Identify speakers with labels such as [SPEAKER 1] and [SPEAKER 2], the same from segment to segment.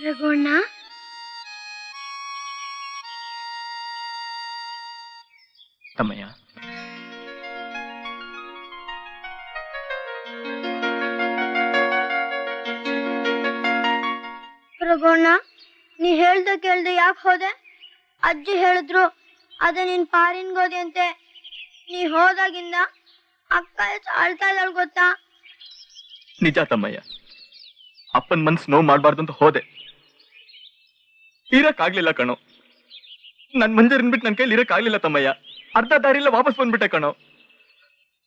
[SPEAKER 1] ರಘುಣ್ಣ,
[SPEAKER 2] ತಮ್ಮಯ್ಯ,
[SPEAKER 1] ರಘುಣ್ಣ, ನೀ ಹೇಳ್ದೆ ಕೇಳ್ದೆ ಯಾಕೆ ಹೋದೆ? ಅಜ್ಜಿ ಹೇಳಿದ್ರು ಅದೇ ನೀನ್ ಪಾರಿನ್ಗೋದೆ ಅಂತೆ. ನೀ ಹೋದಾಗಿಂದ ಅಕ್ಕ ಎಷ್ಟು ಅಳ್ತಾ ಇದ್ದಾಳು ಗೊತ್ತಾ?
[SPEAKER 2] ನಿಜ ತಮ್ಮಯ್ಯ, ಅಪ್ಪನ ಮನ್ಸು ನೋವು ಮಾಡಬಾರ್ದು ಅಂತ ಹೋದೆ. ಇರಕ್ಕಾಗ್ಲಿಲ್ಲ ಕಣೋ. ನನ್ ಮಂಜರಿನ್ ಬಿಟ್ಟು ನನ್ ಕೈಲಿ ಇರಕ್ಕಾಗ್ಲಿಲ್ಲ ತಮ್ಮಯ್ಯ. ಅರ್ಧ ದಾರಿಲ್ಲ ವಾಪಸ್ ಬಂದ್ಬಿಟ್ಟೆ ಕಣೋ.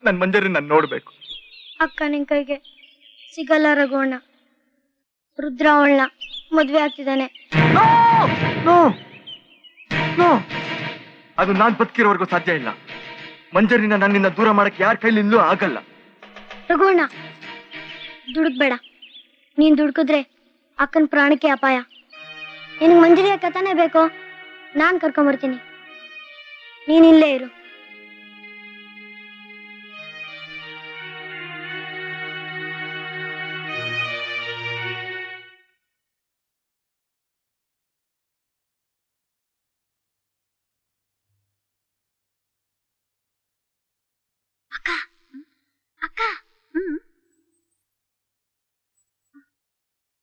[SPEAKER 2] ನನ್ ಮಂಜರಿ ನಾನು ನೋಡ್ಬೇಕು.
[SPEAKER 1] ಅಕ್ಕ ನಿನ್ ಕೈಗೆ ಸಿಗಲ್ಲ ರಘುಣ್ಣ. ರುದ್ರ ಅವಳನ್ನ ಮದ್ವೆ ಆಗ್ತಿದ್ದಾನೆ.
[SPEAKER 2] ಅದು ನಾನ್ ಬದುಕಿರೋವರೆಗೂ ಸಾಧ್ಯ ಇಲ್ಲ. ಮಂಜರಿನ ನನ್ನಿಂದ ದೂರ ಮಾಡಕ್ ಯಾರ ಕೈಲಿಂದಲೂ ಆಗಲ್ಲ.
[SPEAKER 1] ರಘುಣ್ಣ, ದುಡುಕ್ಬೇಡ. ನೀನ್ ದುಡುಕಿದ್ರೆ ಅಕ್ಕನ ಪ್ರಾಣಕ್ಕೆ ಅಪಾಯ. ನಿನಗೆ ಮಂಜರಿಯ ಕಥನೆ ಬೇಕು, ನಾನ್ ಕರ್ಕೊಂಬರ್ತೀನಿ. ನೀನ್ ಇಲ್ಲೇ ಇರು. ಅಕ್ಕ ಅಕ್ಕ,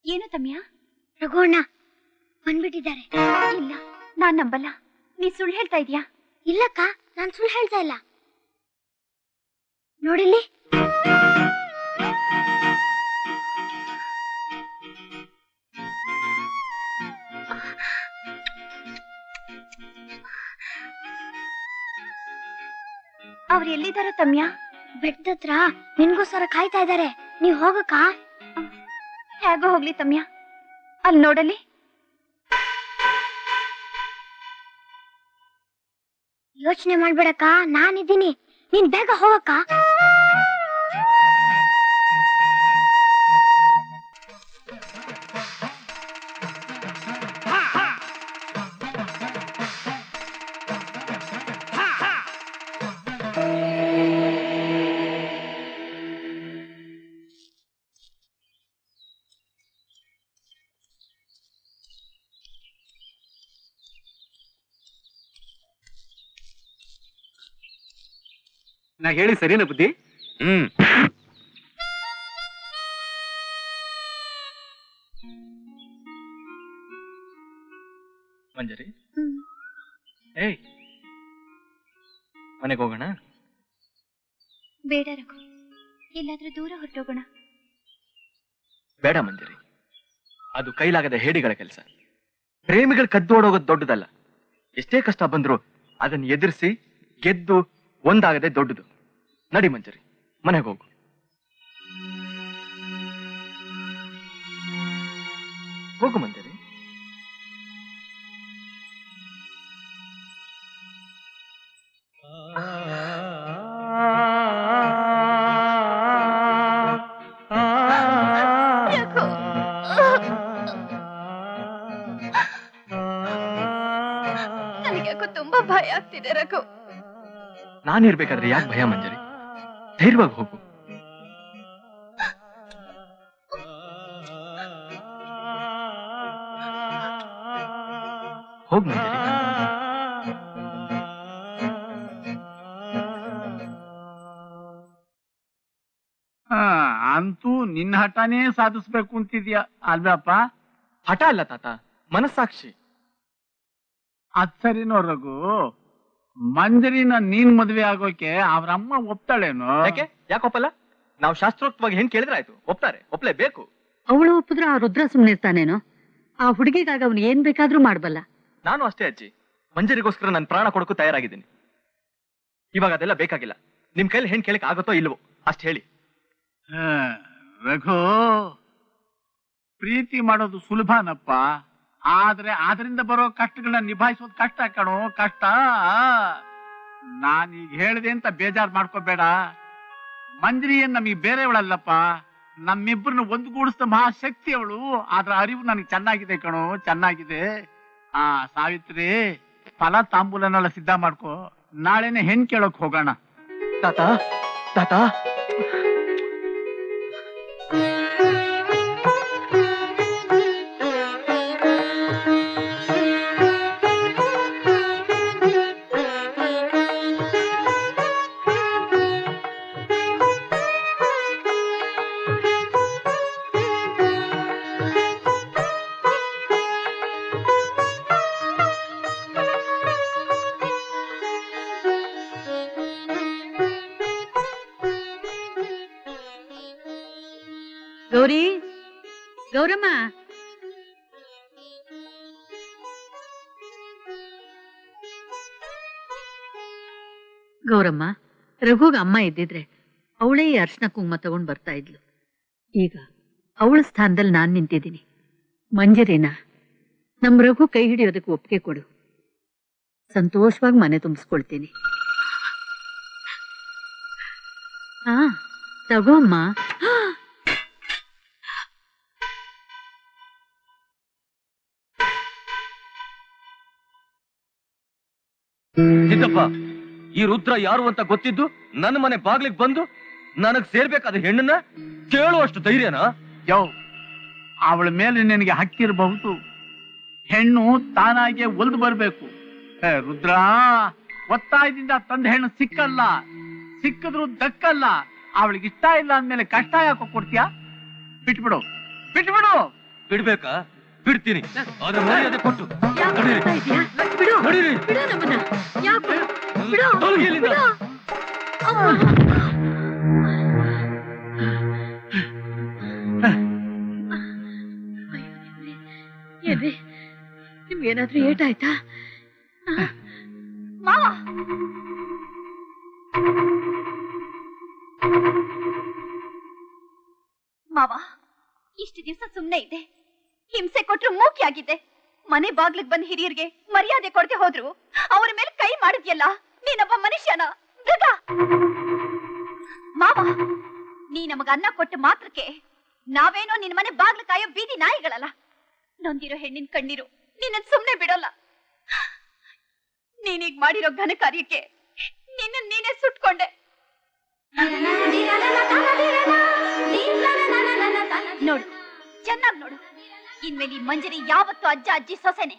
[SPEAKER 3] ಏನು ತಮ್ಯ?
[SPEAKER 1] ರಘುಣ್ಣ ಬಂದ್ಬಿಟ್ಟಿದ್ದಾರೆ.
[SPEAKER 3] ಇಲ್ಲ, ನಾನ್ ನಂಬಲ್ಲ. ನೀ ಸುಳ್ಳು ಹೇಳ್ತಾ ಇದೀಯಾ?
[SPEAKER 1] ಇಲ್ಲಕ್ಕ, ನಾನ್ ಸುಳ್ಳು ಹೇಳ್ತಾ ಇಲ್ಲ. ನೋಡಿಲ್ಲಿ.
[SPEAKER 3] ಅವ್ರು ಎಲ್ಲಿದ್ದಾರೋ ತಮ್ಯ?
[SPEAKER 1] ಬೆಟ್ಟದತ್ರ ನಿನ್ಗೋಸ್ಕರ ಕಾಯ್ತಾ ಇದ್ದಾರೆ. ನೀವ್ ಹೋಗಕ್ಕ.
[SPEAKER 3] ಹೇಗೋ ಹೋಗ್ಲಿ ತಮ್ಯ, ಅಲ್ಲಿ ನೋಡಲಿ.
[SPEAKER 1] ಯೋಚನೆ ಮಾಡ್ಬೇಡಕ್ಕ, ನಾನಿದ್ದೀನಿ. ನೀನ್ ಬೇಗ ಹೋಗಕ್ಕ.
[SPEAKER 4] ನಾ ಹೇಳಿ ಸರಿನಾ ಬುದ್ಧಿ?
[SPEAKER 2] ಮಂಜರಿ, ಏಯ್, ಮನೆಗೆ ಹೋಗೋಣ?
[SPEAKER 3] ಬೇಡ ರಘು, ಎಲ್ಲಾದ್ರೂ ದೂರ ಹೊರಟೋಗೋಣ.
[SPEAKER 2] ಬೇಡ ಮಂಜರಿ, ಅದು ಕೈಲಾಗದ ಹೇಡಿಗಳ ಕೆಲಸ. ಪ್ರೇಮಿಗಳು ಕದ್ದೋಡೋಗೋದು ದೊಡ್ಡದಲ್ಲ. ಎಷ್ಟೇ ಕಷ್ಟ ಬಂದ್ರು ಅದನ್ನು ಎದುರಿಸಿ ಗೆದ್ದು ಒಂದಾಗದೆ ದೊಡ್ಡದು. ನಡಿ ಮಂಜರಿ, ಮನೆಗೆ ಹೋಗು. ಹೋಗು ಮಂಜರಿ.
[SPEAKER 3] ನನಗ್ಯಾಕೋ ತುಂಬಾ ಭಯ ಆಗ್ತಿದೆ ರಘು.
[SPEAKER 2] ನಾನಿರ್ಬೇಕಾದ್ರೆ ಯಾಕೆ ಭಯ ಮಂಜರಿ? ಧೈರ್ಯವಾಗಿ ಹೋಗು. ಹೋಗ್ ಮಂಜರಿ.
[SPEAKER 4] ಅಂತೂ ನಿನ್ನ ಹಠನೇ ಸಾಧಿಸ್ಬೇಕು ಅಂತಿದ್ಯಾ ಅಲ್ವಪ್ಪ?
[SPEAKER 2] ಹಠ ಅಲ್ಲ ತಾತ, ಮನಸ್ಸಾಕ್ಷಿ.
[SPEAKER 4] ಅದ್ ಸರಿನೋ ರಘು. ಮಂಜರಿನ ನೀನ್ ಮದ್ವೆ ಆಗೋಕೆ ಅವ್ರಮ್ಮ ಒಪ್ತಾಳೇನೋ?
[SPEAKER 2] ಯಾಕೊಪ್ಪಲ್ಲ? ನಾವು ಶಾಸ್ತ್ರೋಕ್ತವಾಗಿ ಹೆಣ್ ಕೇಳಿದ್ರೆ ಆಯ್ತು. ಒಪ್ತಾರೆ, ಒಪ್ಲೇಬೇಕು.
[SPEAKER 5] ಅವಳು ಒಪ್ಪಿದ್ರೆ ಆ ರುದ್ರ ಸುಮ್ನೆ ಇರ್ತಾನೇನೋ? ಆ ಹುಡುಗಿಗಾಗ ಅವನು ಏನ್ ಬೇಕಾದ್ರೂ ಮಾಡ್ಬಲ್ಲ.
[SPEAKER 2] ನಾನು ಅಷ್ಟೇ ಅಜ್ಜಿ. ಮಂಜರಿಗೋಸ್ಕರ ನಾನು ಪ್ರಾಣ ಕೊಡಕ್ಕೂ ತಯಾರಾಗಿದ್ದೀನಿ. ಇವಾಗ ಅದೆಲ್ಲ ಬೇಕಾಗಿಲ್ಲ. ನಿಮ್ ಕೈಲಿ ಹೆಣ್ ಕೇಳಕ್ ಆಗುತ್ತೋ ಇಲ್ವೋ ಅಷ್ಟ್ ಹೇಳಿ.
[SPEAKER 4] ರಘು, ಪ್ರೀತಿ ಮಾಡೋದು ಸುಲಭನಪ್ಪ. ಆದ್ರೆ ಅದರಿಂದ ಬರೋ ಕಷ್ಟಗಳನ್ನ ನಿಭಾಯಿಸೋದು ಕಷ್ಟ ಕಣೋ, ಕಷ್ಟ. ನಾನೀಗ ಹೇಳಿದೆ ಅಂತ ಬೇಜಾರ್ ಮಾಡ್ಕೋಬೇಡ. ಮಂಜರಿಯನ್ ನಮಗೆ ಬೇರೆಯವಳಲ್ಲಪ್ಪ, ನಮ್ಮಿಬ್ಬರನ್ನ ಒಂದುಗೂಡಿಸಿದ ಮಹಾಶಕ್ತಿ ಅವಳು. ಅದ್ರ ಅರಿವು ನನಗೆ ಚೆನ್ನಾಗಿದೆ ಕಣೋ, ಚೆನ್ನಾಗಿದೆ. ಸಾವಿತ್ರಿ, ಫಲ ತಾಂಬೂಲನೆಲ್ಲ ಸಿದ್ಧ ಮಾಡ್ಕೋ. ನಾಳೆನೆ ಹೆಣ್ ಕೇಳೋಕ್ ಹೋಗೋಣ.
[SPEAKER 2] ತಾತ, ತಾತ,
[SPEAKER 5] ಗೌರಿ, ಗೌರಮ್ಮ, ಗೌರಮ್ಮ, ರಘುಗ ಅಮ್ಮ ಇದ್ದಿದ್ರೆ ಅವಳೇ ಈ ಅರ್ಶನ ಕುಂಕುಮ ತಗೊಂಡ್ ಬರ್ತಾ ಇದ್ಲು. ಈಗ ಅವಳ ಸ್ಥಾನದಲ್ಲಿ ನಾನ್ ನಿಂತಿದ್ದೀನಿ. ಮಂಜರಿನ ನಮ್ ರಘು ಕೈ ಹಿಡಿಯೋದಕ್ಕೆ ಒಪ್ಪಿಗೆ ಕೊಡು. ಸಂತೋಷವಾಗಿ ಮನೆ ತುಂಬಿಸ್ಕೊಳ್ತೀನಿ. ಹಾ, ತಗೋ ಅಮ್ಮ.
[SPEAKER 2] ಸಿದ್ದಪ್ಪ, ಈ ರುದ್ರ ಯಾರು ಅಂತ ಗೊತ್ತಿದ್ದು ನನ್ನ ಮನೆ ಬಾಗ್ಲಿಗೆ ಬಂದು ನನಗ್ ಸೇರ್ಬೇಕಾದ ಹೆಣ್ಣನ್ನ ಕೇಳುವಷ್ಟು ಧೈರ್ಯನಾ?
[SPEAKER 4] ಯೋ, ಅವಳ ಮೇಲೆ ನಿನಗೆ ಹಕ್ಕಿರಬಹುದು. ಹೆಣ್ಣು ತಾನಾಗೆ ಒಲ್ದು ಬರ್ಬೇಕು. ರುದ್ರ, ಒತ್ತಾಯದಿಂದ ತಂದ ಹೆಣ್ಣು ಸಿಕ್ಕಲ್ಲ, ಸಿಕ್ಕಿದ್ರು ದಕ್ಕಲ್ಲ. ಅವಳಿಗೆ ಇಷ್ಟ ಇಲ್ಲ ಅಂದ್ಮೇಲೆ ಕಷ್ಟ ಯಾಕೋ ಕೊಡ್ತೀಯಾ? ಬಿಟ್ಬಿಡು, ಬಿಟ್ಬಿಡು.
[SPEAKER 2] ಬಿಡ್ಬೇಕಾ? ಬಿಡ್ತೀನಿ. ಆದ್ರೆ ಮರ್ಯಾದೆ ಕೊಟ್ಟು
[SPEAKER 5] ಯಾಕ್ ಮಾಡ್ತಾ ಇದೀಯ? ಬಿಡು,
[SPEAKER 2] ನಡೀರಿ.
[SPEAKER 5] ಬಿಡು ನಮ್ಮನ್ನ. ಯಾಕೆ? ಬಿಡು,
[SPEAKER 2] ತೊಲಗಿ ಇಲ್ಲಿಂದ.
[SPEAKER 5] ಬಿಡು. ಅಮ್ಮ. ಏನ್ರಿ, ನಿಮ್ಗೇನಾದ್ರೂ ಏಟಾಯ್ತಾ?
[SPEAKER 3] ಮಾವ, ಮಾವ, ಇಷ್ಟು ದಿವಸ ಸುಮ್ನೆ ಇದೆ. ಹಿಂಸೆ ಕೊಟ್ರು ಮೂಕಿಯಾಗಿದ್ದೆ. ಮನೆ ಬಾಗ್ಲಿಗೆ ಬಂದ ಹಿರಿಯರಿಗೆ ಮರ್ಯಾದೆ ಕೊಡದೆ ಹೋದ್ರು ಅವರ ಮೇಲೆ ಕೈ ಮಾಡಿದ್ಯಲ್ಲ, ನೀನೊಬ್ಬ ಮನುಷ್ಯನ ಮೃಗ. ಮಾವ, ನೀ ನಮಗ ಅನ್ನ ಕೊಟ್ಟ ಮಾತ್ರಕ್ಕೆ ನಾವೇನೋ ನಿನ್ ಮನೆ ಬಾಗ್ಲು ಕಾಯೋ ಬೀದಿ ನಾಯಿಗಳಲ್ಲ. ನೊಂದಿರೋ ಹೆಣ್ಣಿನ ಕಣ್ಣೀರು ನಿನ್ನ ಸುಮ್ನೆ ಬಿಡೋಲ್ಲ. ನೀನೀಗ ಮಾಡಿರೋ ಘನ ಕಾರ್ಯಕ್ಕೆ ನಿನ್ನ ನೀನೇ ಸುಟ್ಕೊಂಡೆ. ನೋಡು, ಚೆನ್ನಾಗಿ ನೋಡು. ಇನ್ಮೇಲೆ ಈ ಮಂಜರಿ ಯಾವತ್ತು ಅಜ್ಜ ಅಜ್ಜಿ ಸೊಸೆನೆ.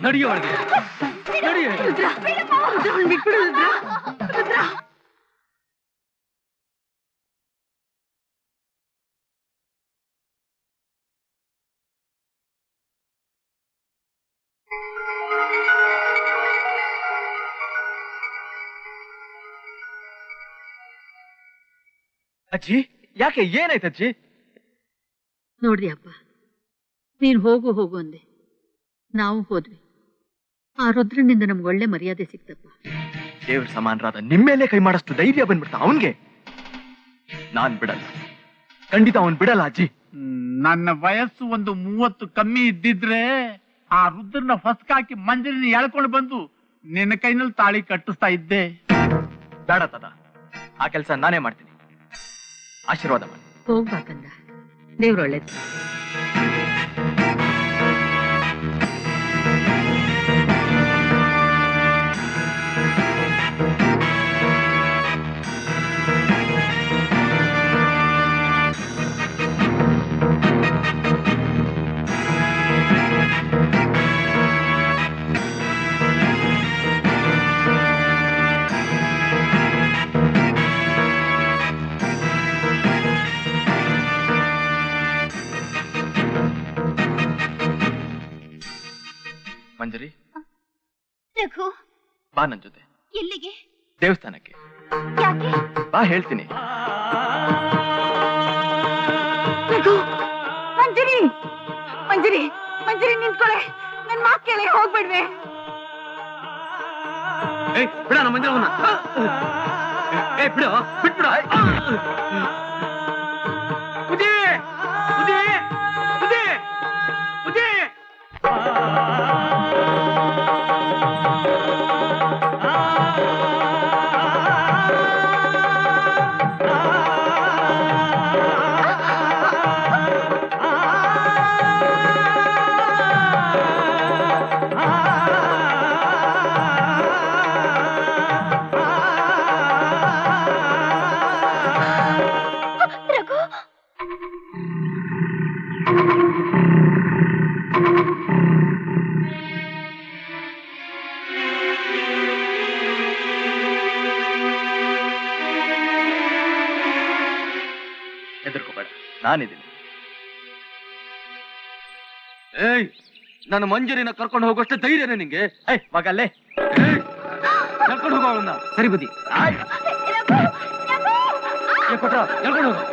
[SPEAKER 2] ನಡಿಯೋ ಒಳಗೆ. ನಡಿಯೋ.
[SPEAKER 5] ರುದ್ರ, ಅವ್ಳ್ ಬಿಟ್ಬಿಡು ರುದ್ರ. ರುದ್ರ.
[SPEAKER 2] ಅಜ್ಜಿ, ಯಾಕೆ? ಏನಾಯ್ತು ಅಜ್ಜಿ?
[SPEAKER 5] ನೋಡ್ರಿ ಅಪ್ಪ, ನೀನ್ ಹೋಗು ಹೋಗು ಅಂದೆ. ನಾವು ಹೋದ್ವಿ. ಆ ರುದ್ರನಿಂದ ನಮ್ಗೆ ಒಳ್ಳೆ ಮರ್ಯಾದೆ ಸಿಕ್ತಪ್ಪ.
[SPEAKER 2] ದೇವ್ರ ಸಮಾನರಾದ ನಿಮ್ಮೇಲೆ ಕೈ ಮಾಡಷ್ಟು ಧೈರ್ಯ ಬಂದ್ಬಿಡ್ತಾ ಅವನ್ಗೆ? ನಾನ್ ಬಿಡಲ್ಲ, ಖಂಡಿತ ಅವನ್ ಬಿಡಲ್ಲ ಅಜ್ಜಿ.
[SPEAKER 4] ನನ್ನ ವಯಸ್ಸು ಒಂದು 30 ಕಮ್ಮಿ ಇದ್ದಿದ್ರೆ ಆ ರುದ್ರನ ಹೊಸ್ಕಾಕಿ ಮಂಜರಿನ ಎಳ್ಕೊಂಡು ಬಂದು ನಿನ್ನ ಕೈನಲ್ಲಿ ತಾಳಿ ಕಟ್ಟಿಸ್ತಾ ಇದ್ದೆ.
[SPEAKER 2] ಬೇಡ ತದ, ಆ ಕೆಲಸ ನಾನೇ ಮಾಡ್ತೀನಿ. ಆಶೀರ್ವಾದ ಮಾಡಿ.
[SPEAKER 5] ಹೋಗ್ಬಾಕಂದ, ದೇವ್ರ ಒಳ್ಳೇದು.
[SPEAKER 2] ಮಂಜರಿ,
[SPEAKER 3] ರಘು,
[SPEAKER 2] ಬಾ ನನ್ ಜೊತೆ.
[SPEAKER 3] ಎಲ್ಲಿಗೆ?
[SPEAKER 2] ದೇವಸ್ಥಾನಕ್ಕೆ.
[SPEAKER 3] ಯಾಕೆ?
[SPEAKER 2] ಬಾ, ಹೇಳ್ತೀನಿ.
[SPEAKER 3] ರಘು, ಮಂಜರಿ, ಮಂಜರಿ, ಮಂಜರಿ ನಿಂತ್ಕೊಳೆ. ನನ್ ಮಾತು ಕೇಳಿ ಹೋಗ್ಬಿಡ್ವೆ.
[SPEAKER 2] ಬಿಡ ನಮ್ಮ ಮಂಜರವನ್ನ. ಬಿಡು, ಬಿಟ್ಬಿಡ. ಉದಿ, ಉದಿ, ಉದಿ, ಉದಿ.
[SPEAKER 3] ರಘು,
[SPEAKER 2] ಹೆದರ್ಕೋಬೇಡ, ನಾನಿದ್ದೀನಿ. ಏಯ್, ನನ್ನ ಮಂಜರಿನ ಕರ್ಕೊಂಡು ಹೋಗೋಷ್ಟು ಧೈರ್ಯನೇ ನಿಂಗೆ? ಮಗಲ್ಲೇ ಕರ್ಕೊಂಡು ಹೋಗೋ ಅವಳನ್ನ. ಸರಿ ಬುದ್ಧಿ.
[SPEAKER 3] ರಘು, ರಘು.
[SPEAKER 2] ಕೊಟ್ರ ಎಳ್ಕೊಂಡು ಹೋಗು.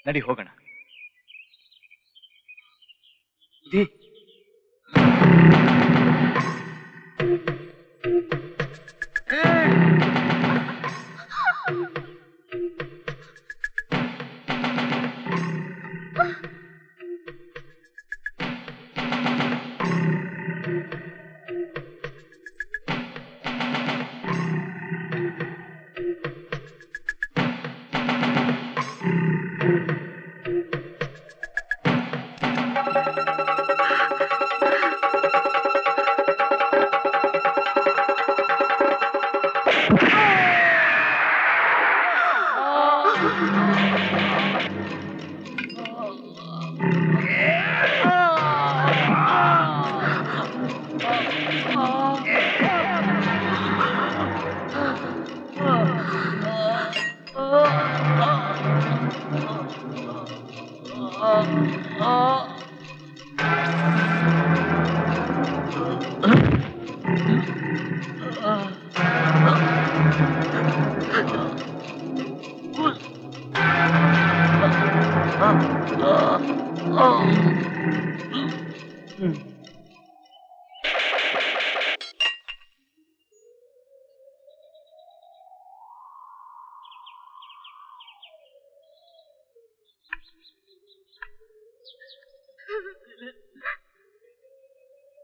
[SPEAKER 2] ನಡಿ ಹೋಗೋಣ. ದಿ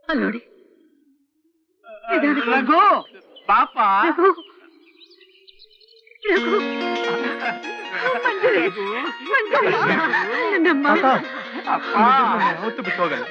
[SPEAKER 5] ಅಲ್ಲಿ ನೋಡಿ
[SPEAKER 4] ರಘು ಪಾಪ
[SPEAKER 5] ರಘು ರಘು ಮಂಜರಿ ನನ್ನಮ್ಮ
[SPEAKER 4] ಅಪ್ಪ
[SPEAKER 2] ಯಾವತ್ತೂ ಬಿಟ್ಟು ಹೋಗಲ್ಲ.